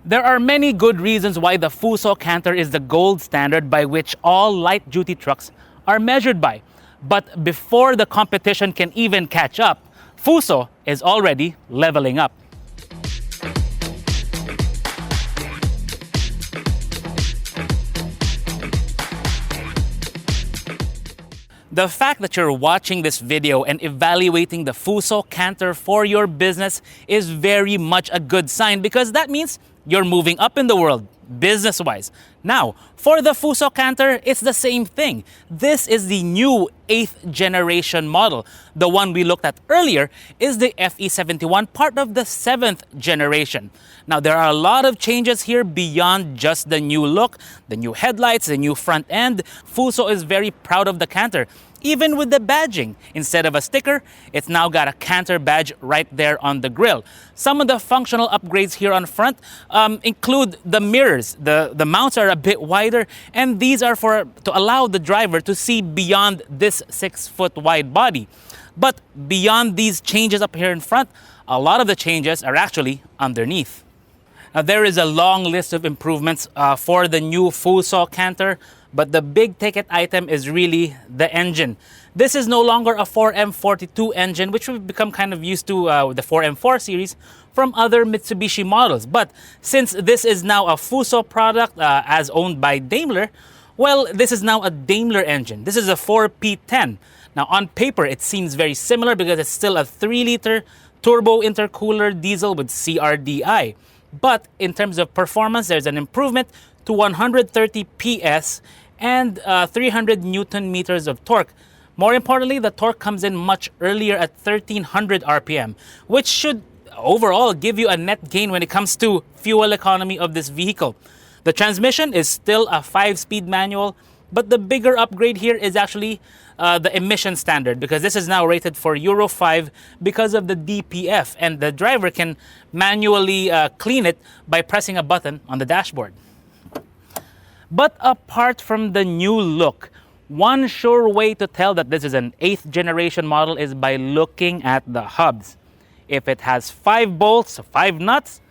There are many good reasons why the Fuso Canter is the gold standard by which all light-duty trucks are measured by. But before the competition can even catch up, Fuso is already leveling up. The fact that you're watching this video and evaluating the Fuso Canter for your business is very much a good sign, because that means you're moving up in the world, business-wise. Now, for the Fuso Canter, it's the same thing. This is the new 8th generation model. The one we looked at earlier is the FE71, part of the 7th generation. Now, there are a lot of changes here beyond just the new look, the new headlights, the new front end. Fuso is very proud of the Canter. Even with the badging, instead of a sticker, it's now got a Canter badge right there on the grille. Some of the functional upgrades here on front include the mirrors. The mounts are a bit wider, and these are to allow the driver to see beyond this 6-foot wide body. But beyond these changes up here in front, a lot of the changes are actually underneath. Now, there is a long list of improvements for the new Fuso Canter, but the big ticket item is really the engine. This is no longer a 4M42 engine, which we've become kind of used to with the 4M4 series from other Mitsubishi models. But since this is now a Fuso product as owned by Daimler, well, this is now a Daimler engine. This is a 4P10. Now, on paper, it seems very similar because it's still a 3-liter turbo intercooler diesel with CRDI. But in terms of performance, there's an improvement to 130 PS and 300 Newton meters of torque. More importantly, the torque comes in much earlier at 1300 RPM, which should overall give you a net gain when it comes to fuel economy of this vehicle. The transmission is still a 5-speed manual, but the bigger upgrade here is actually the emission standard, because this is now rated for Euro 5 because of the DPF, and the driver can manually clean it by pressing a button on the dashboard. But apart from the new look, one sure way to tell that this is an 8th generation model is by looking at the hubs. If it has 5 bolts, 5 nuts,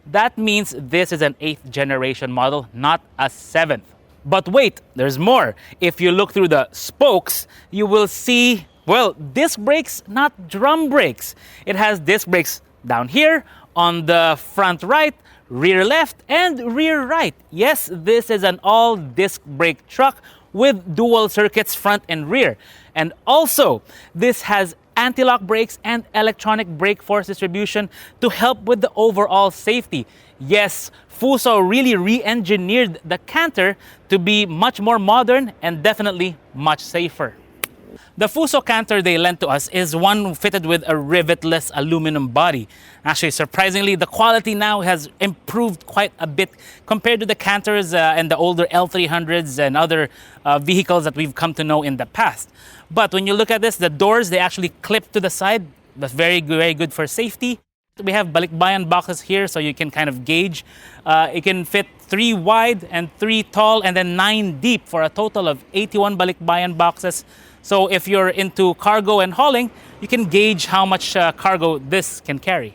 that means this is an 8th generation model, not a 7th. But wait, there's more. If you look through the spokes, you will see, well, disc brakes, not drum brakes. It has disc brakes down here, on the front right, rear left, and rear right. Yes, this is an all-disc brake truck with dual circuits front and rear. And also, this has anti-lock brakes and electronic brake force distribution to help with the overall safety. Yes, Fuso really re-engineered the Canter to be much more modern and definitely much safer. The Fuso Canter they lent to us is one fitted with a rivetless aluminum body. Actually, surprisingly, the quality now has improved quite a bit compared to the Canters and the older L300s and other vehicles that we've come to know in the past. But when you look at this, the doors, they actually clip to the side. That's very good for safety. We have balikbayan boxes here, so you can kind of gauge. It can fit 3 wide and 3 tall and then 9 deep for a total of 81 balikbayan boxes. So if you're into cargo and hauling, you can gauge how much cargo this can carry.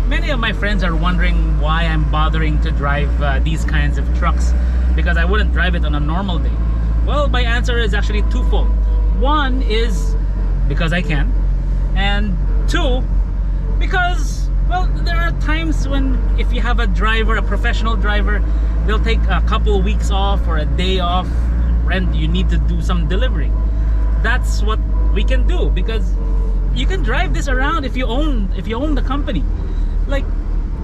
Many of my friends are wondering why I'm bothering to drive these kinds of trucks, because I wouldn't drive it on a normal day. Well, my answer is actually twofold. One is because I can, And two, because, well, there are times when if you have a driver, a professional driver, they'll take a couple weeks off or a day off and you need to do some delivery. That's what we can do, because you can drive this around if you own the company. Like,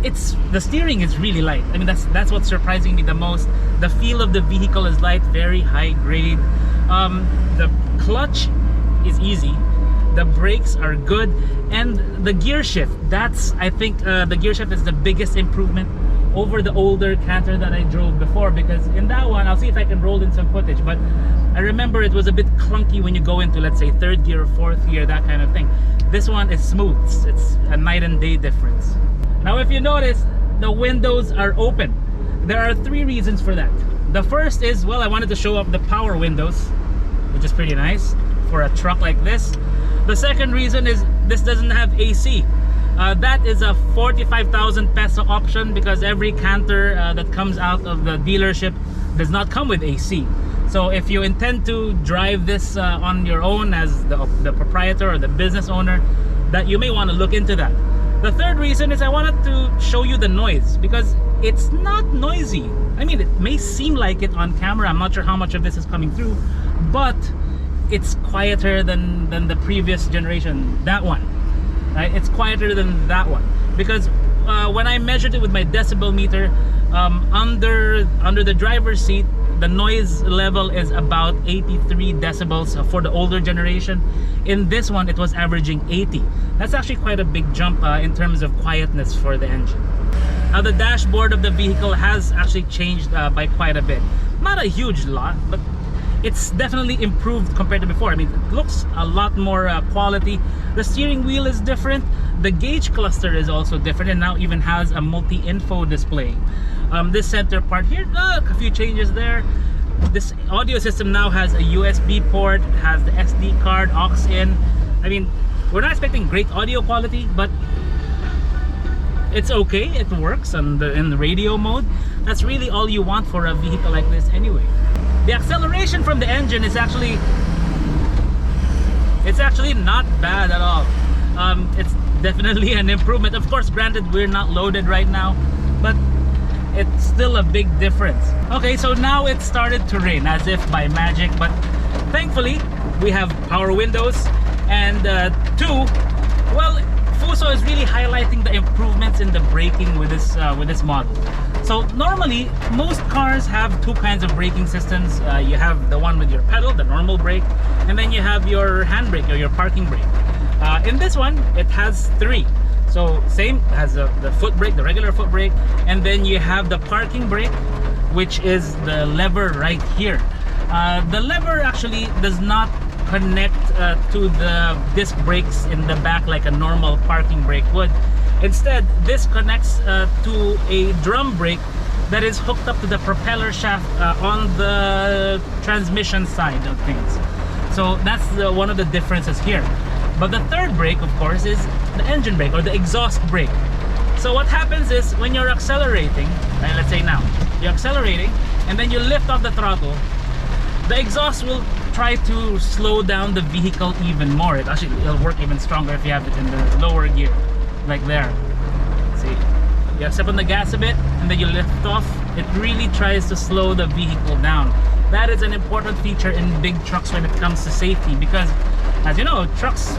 the steering is really light. I mean, that's what's surprising me the most. The feel of the vehicle is light, very high grade. The clutch is easy. The brakes are good, and the gear shift. I think the gear shift is the biggest improvement over the older Canter that I drove before, because in that one, I'll see if I can roll in some footage, but I remember it was a bit clunky when you go into, let's say, third gear or fourth gear, that kind of thing. This one is smooth. It's a night and day difference. Now, if you notice, the windows are open. There are three reasons for that. The first is, well, I wanted to show off the power windows, which is pretty nice for a truck like this. The second reason is this doesn't have AC. That is a 45,000 peso option, because every Canter that comes out of the dealership does not come with AC. So if you intend to drive this on your own as the proprietor or the business owner, that you may want to look into that. The third reason is I wanted to show you the noise, because it's not noisy. I mean, it may seem like it on camera. I'm not sure how much of this is coming through, but it's quieter than the previous generation, that one. Right? It's quieter than that one, because when I measured it with my decibel meter, under the driver's seat, the noise level is about 83 decibels for the older generation. In this one, it was averaging 80. That's actually quite a big jump in terms of quietness for the engine. Now, the dashboard of the vehicle has actually changed by quite a bit. Not a huge lot, but it's definitely improved compared to before. I mean, it looks a lot more quality. The steering wheel is different. The gauge cluster is also different, and now even has a multi-info display. This center part here, a few changes there. This audio system now has a USB port, has the SD card, aux in. I mean, we're not expecting great audio quality, but it's okay. It works in the radio mode. That's really all you want for a vehicle like this anyway. The acceleration from the engine is actually not bad at all. It's definitely an improvement. Of course, granted, we're not loaded right now, but it's still a big difference. Okay, so now it started to rain as if by magic, but thankfully we have power windows. And two, well, Fuso is really highlighting the improvements in the braking with this model. So normally, most cars have two kinds of braking systems. You have the one with your pedal, the normal brake, and then you have your handbrake or your parking brake. In this one, it has three. So same, has the foot brake, the regular foot brake, and then you have the parking brake, which is the lever right here. The lever actually does not connect to the disc brakes in the back like a normal parking brake would. Instead, this connects to a drum brake that is hooked up to the propeller shaft on the transmission side of things. So that's one of the differences here. But the third brake, of course, is the engine brake or the exhaust brake. So what happens is when you're accelerating, right, let's say now, you're accelerating and then you lift off the throttle, the exhaust will try to slow down the vehicle even more. It'll work even stronger if you have it in the lower gear, like there. See, you step on the gas a bit and then you lift off. It really tries to slow the vehicle down. That is an important feature in big trucks when it comes to safety, because as you know, trucks,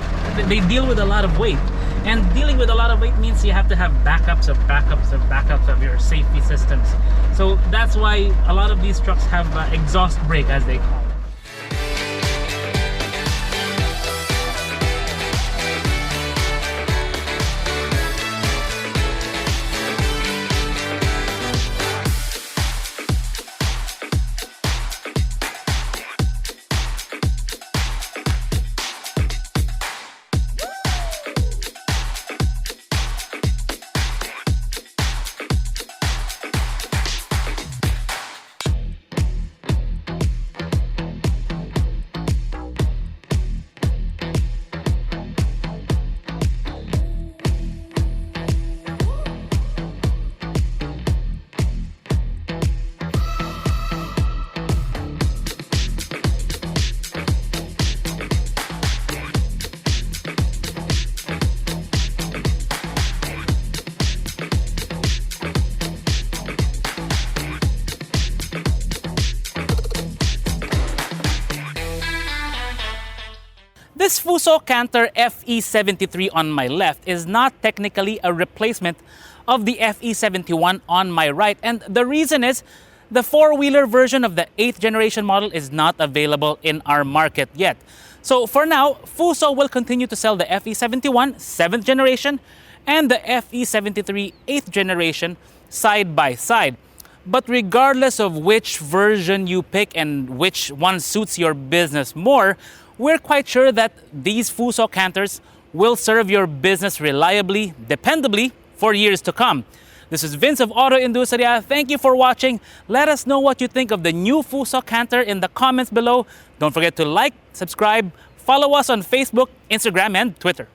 they deal with a lot of weight, and dealing with a lot of weight means you have to have backups of backups of backups of your safety systems. So that's why a lot of these trucks have exhaust brake, as they call it. This Fuso Canter FE73 on my left is not technically a replacement of the FE71 on my right, and the reason is the four-wheeler version of the 8th generation model is not available in our market yet. So for now, Fuso will continue to sell the FE71 7th generation and the FE73 8th generation side by side. But regardless of which version you pick and which one suits your business more, we're quite sure that these Fuso Canters will serve your business reliably, dependably, for years to come. This is Vince of Auto Industria. Thank you for watching. Let us know what you think of the new Fuso Canter in the comments below. Don't forget to like, subscribe, follow us on Facebook, Instagram, and Twitter.